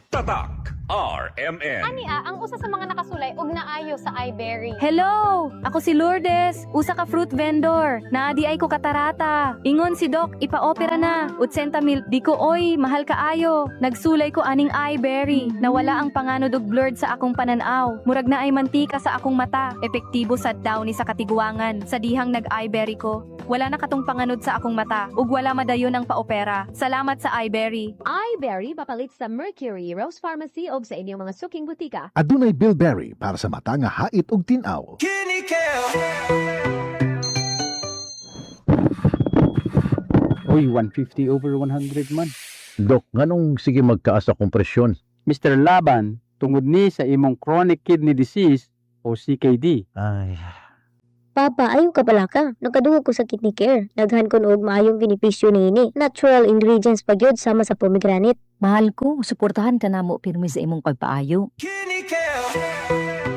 Tatak RMN. Ania, ang usa sa mga nakasulay og naayo sa iBerry. Hello! Ako si Lourdes, usa ka fruit vendor. Naadi ay ko katarata. Ingon si Doc, ipa-opera na. 80,000, di ko oy, mahal kaayo. Nagsulay ko aning iBerry. Nawala ang panganod og blurred sa akong pananaw. Murag na ay mantika sa akong mata. Epektibo sad daw ni sa katiguangan. Sa dihang nag-iBerry ko. Wala na katong panganod sa akong mata. Ug wala madayon ang pa-opera. Salamat sa iBerry. iBerry mapalit sa Mercury Rose Pharmacy o sa inyong mga suking butika. Adunay Bilberry para sa mata nga hait ug tin-aw. Uy, 150 over 100 man. Dok, nganong sige magkaas sa kompresyon? Mr. Laban, tungod ni sa imong chronic kidney disease o CKD. Ay, Papa, ayaw ka pala ka. Nakadungog ko sa kidney care. Daghan ko og maayong benepisyo niini. Natural ingredients pa gyud sama sa pomegranate. Mahal ko, suportahan ka na mo pirmi sa imong pagpaayo.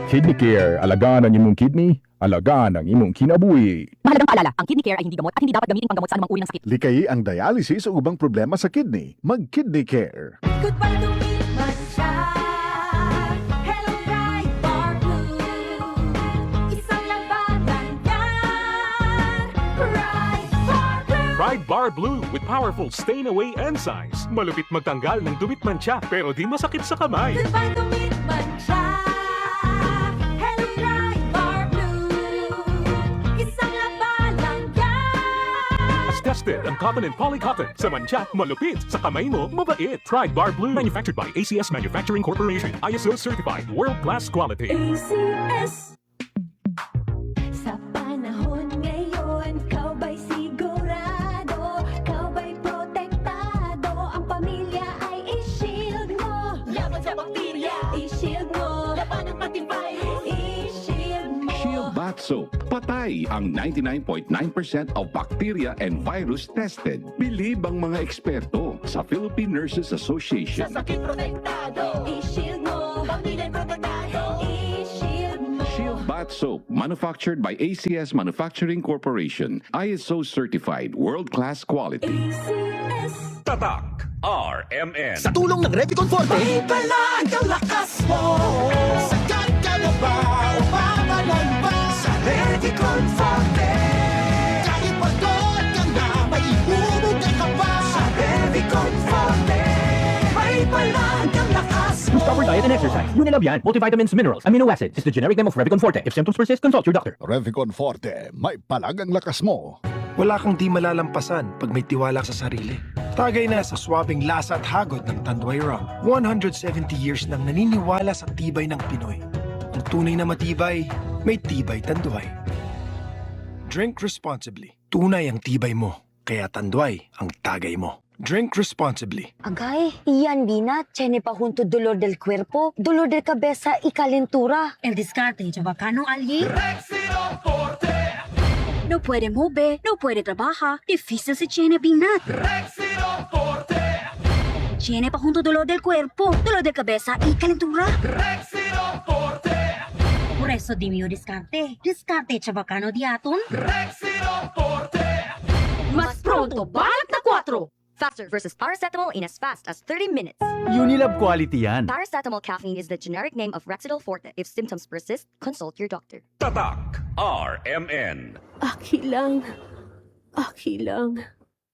Kidney Care, alagaan ang imong kidney, alagaan ang imong kinabuhi. Mahalagang paalala, ang kidney care ay hindi gamot at hindi dapat gamitin panggamot sa anumang uri ng sakit. likay ang dialysis o ubang problema sa kidney. Mag-Kidney Care. Pride Bar Blue with powerful stain-away enzymes. Malupit magtanggal ng dumit mancha pero di masakit sa kamay. As tested ang cotton and polycotton. Sa mancha, malupit. Sa kamay mo, mabait. Pride Bar Blue. Manufactured by ACS Manufacturing Corporation. ISO certified. World-class quality. Sa panahon ngayon, kau ba'y sigurado? Kau ba'y protektado? Ang pamilya ay i-shield mo. Laban sa bakterya, i-shield mo. Laban ng matibay, i-shield mo. Shield Bath Soap. Patay ang 99.9% of bacteria and virus tested. Bilib ang mga eksperto sa Philippine Nurses Association. Sa sakit protektado, i-shield mo. Pamilya protektado, i-shield mo. Shield Bath Soap, manufactured by ACS Manufacturing Corporation. ISO certified, world-class quality. Tatak RMN. Sa tulong ng Revicon Forte, ibalaan ang lakas mo. Sagad ka na ba o pamalan ba sa Revicon Forte? Kahit pagod ka na, may ibubuga ka pa sa Revicon Forte. May balaan ang lakas mo. Proper diet and exercise. Unilab yan. Multivitamins, minerals, amino acids. It's the generic name of Revicon Forte. If symptoms persist, consult your doctor. Revicon Forte, may palagang lakas mo. Wala kang di malalampasan pag may tiwala sa sarili. Tagay na sa swabing lasa at hagod ng Tanduay Rum. 170 years nang naniniwala sa tibay ng Pinoy. Ang tunay na matibay, may tibay Tanduay. Drink responsibly. Tunay ang tibay mo, kaya Tanduay ang tagay mo. Drink responsibly. Agay, iyan bina, tiene pa junto dolor del cuerpo, dolor de cabeza y calentura. El discarte, chabacano allí. No puede mover, no puede trabajar. Difícil si tiene binat. Tiene pa junto dolor del cuerpo, dolor de cabeza y calentura. Por eso dime discarte. Discarte, chabacano diaton. Mas pronto, balak na 4. Faster versus paracetamol in as fast as 30 minutes. Unilab quality yan. Paracetamol caffeine is the generic name of Rexidol Forte. If symptoms persist, consult your doctor. Tatak RMN. Aki lang. Aki lang.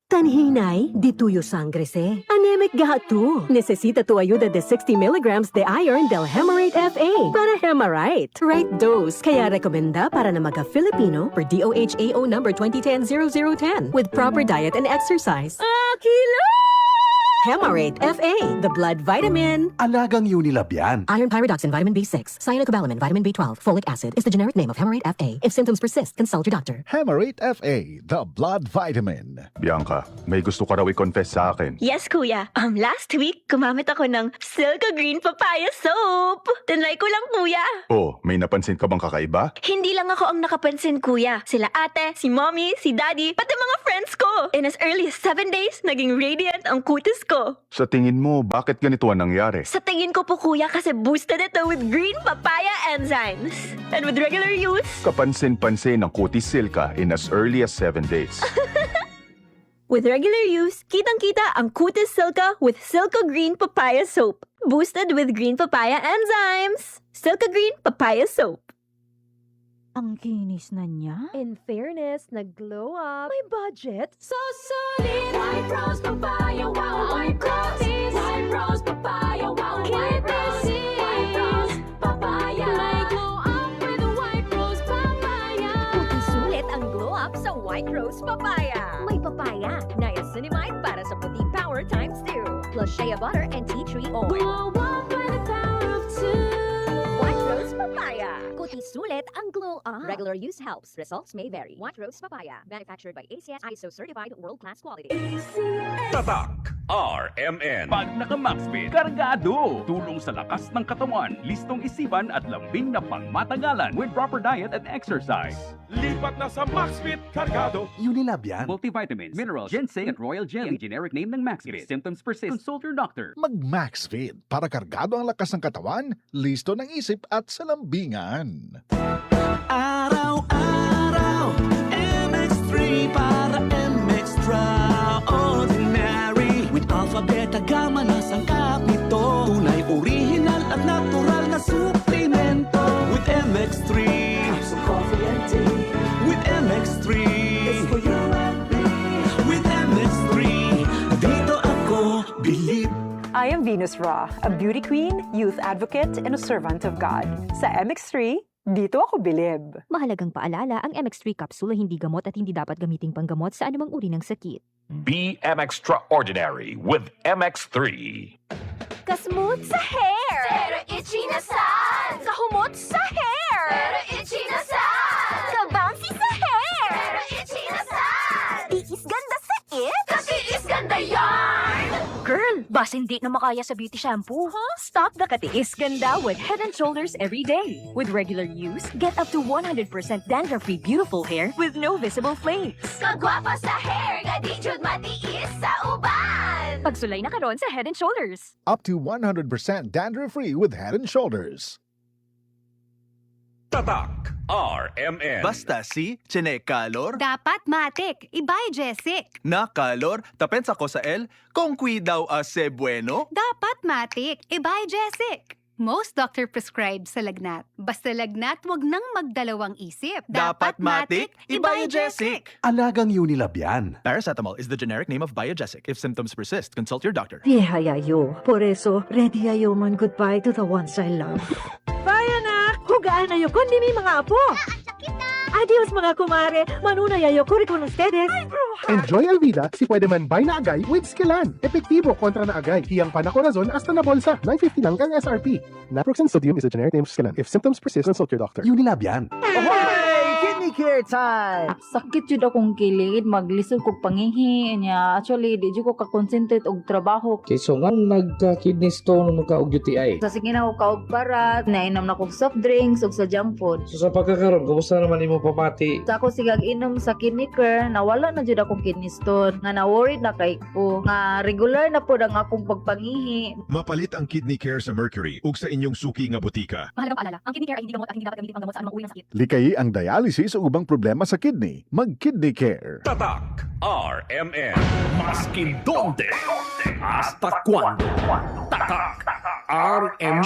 Tanhinay, di tuyo sangre se. Anemic gato. Necesita tu ayuda de 60 milligrams de iron del Hemarate FA para Hemarite. Right dose. Kaya rekomenda para na magka-Filipino per DOHAO number 2010-0010 with proper diet and exercise. Akila! Hemarate FA, the blood vitamin. Alagang Unilab yan. Iron pyridoxine, vitamin B6, cyanocobalamin, vitamin B12, folic acid is the generic name of Hemarate FA. If symptoms persist, consult your doctor. Hemarate FA, the blood vitamin. Bianca, may gusto ka raw i-confess sa akin. Yes, kuya. Last week, gumamit ako ng Silka Green Papaya Soap. Tinry ko lang, kuya. Oh, may napansin ka bang kakaiba? Hindi lang ako ang nakapansin, kuya. Sila ate, si mommy, si daddy, pati mga friends ko. In as early as 7 days, naging radiant ang kutis ko. Sa tingin mo, bakit ganito ang nangyari? Sa tingin ko po, kuya, kasi boosted ito with green papaya enzymes. And with regular use, Kapansin-pansin ang kutis silka in as early as 7 days. With regular use, kitang-kita ang Kutis Silka with Silka Green Papaya Soap. boosted with green papaya enzymes. Silka Green Papaya Soap. Ang kinis na niya. In fairness, nag-glow up. May budget. So solid. White Rose Papaya, wow. White Rose. White Rose Papaya, wow. White Rose. White Rose Papaya. May glow up with the White Rose Papaya. Puti sulit ang glow up sa White Rose Papaya. May papaya, niacinamide para sa puti power times 2. Plus shea butter and tea tree oil. Glow up with the power of 2. White Rose Papaya. Puti sulit ang glow up. Regular use helps. Results may vary. White Rose Papaya. Manufactured by ACS ISO certified world-class quality. Tatak RMN. Pag naka-Maxfit, kargado. Tulong sa lakas ng katawan, listong isipan at lambing na pangmatagalan with proper diet and exercise. Lipat na sa Maxfit Cargado. Unilab yan. Multivitamins, minerals, ginseng at royal jelly. Ang generic name ng Maxfit. If symptoms persist, consult your doctor. Mag-Maxfit para kargado ang lakas ng katawan, listo ng isip at sa lambingan. Araw-araw, MX3 para MX-Traordinary. With alpha, beta, gamma na sangkap nito. Tunay, original at natural na suplemento. With MX3, capsule, coffee and tea. With MX3, it's for you and me. With MX3, dito ako bilib. I am Venus Ra, a beauty queen, youth advocate, and a servant of God. Sa MX3, dito ako bilib. Mahalagang paalala, ang MX3 capsule ay hindi gamot at hindi dapat gamiting panggamot sa anumang uri ng sakit. Be MX-Traordinary with MX3. Kasmooth sa hair. Pero itchy na saan. Kahumot sa hair. Pero itchy na saan. Kabouncy sa hair. Pero itchy na saan. Tiis ganda sa it. Katiis ganda yarn. Girl, basta hindi na makaya sa beauty shampoo. Stop the katiis ganda with Head & Shoulders every day. With regular use, get up to 100% dandruff-free beautiful hair with no visible flakes. Kagwapa sa hair. Nga di jud matiis sa uban. Pagsulay na karon sa Head & Shoulders. Up to 100% dandruff-free with Head & Shoulders. Tatak RMN. Basta si Chine Calor. Dapat matik, ibay Jessic. Na Calor, tapensa ko sa el, kung daw ase bueno. Dapat matik, ibay Jessic. Most doctor prescribe sa lagnat. Basta lagnat, wag nang magdalawang isip. Dapat matik, Biogesic. Alagang Unilab yan. Paracetamol is the generic name of Biogesic. If symptoms persist, consult your doctor. Vieja yayo. Por eso, ready yayo man goodbye to the ones I love. Bye, anak! Hugaan na yun, kundi may mga apo! Adios mga kumare! Manuna yayo ko rin con ustedes! Enjoy Alvida si pwede man buy na agay with Skilan. Epektibo kontra na agay. Hiyang panacorazon hasta na bolsa. 950 lang ang SRP. Naproxen sodium is a generic name of Skilan. If symptoms persist, consult your doctor. Unilab yan. Kidney care time! Sakit jud akong kilid, maglisod kog pangihi niya. Actually, di jud ko ka-concentrate og trabaho. Okay, so nga nagka-kidney stone, magka-og UTI. Sa sige na ko kaog parat, nainom na kog soft drinks ug sa junk food. So sa pagkakaroon, kumusta naman imo pamati? Sa ako sigag inom sa kidney care, nawala na jud akong kidney stone. Nga na-worried na kay ko. Nga regular na pod ang akong pagpangihi. Mapalit ang Kidney Care sa Mercury ug sa inyong suki nga butika. Mahalagang paalala, ang kidney care ay hindi gamot at hindi dapat gamitin panggamot sa anumang uri ng sakit. Likayi ang dialysis o ubang problema sa kidney. Mag-Kidney Care. Tatak RMN. Maskin donde, hasta cuando. Tatak RMN.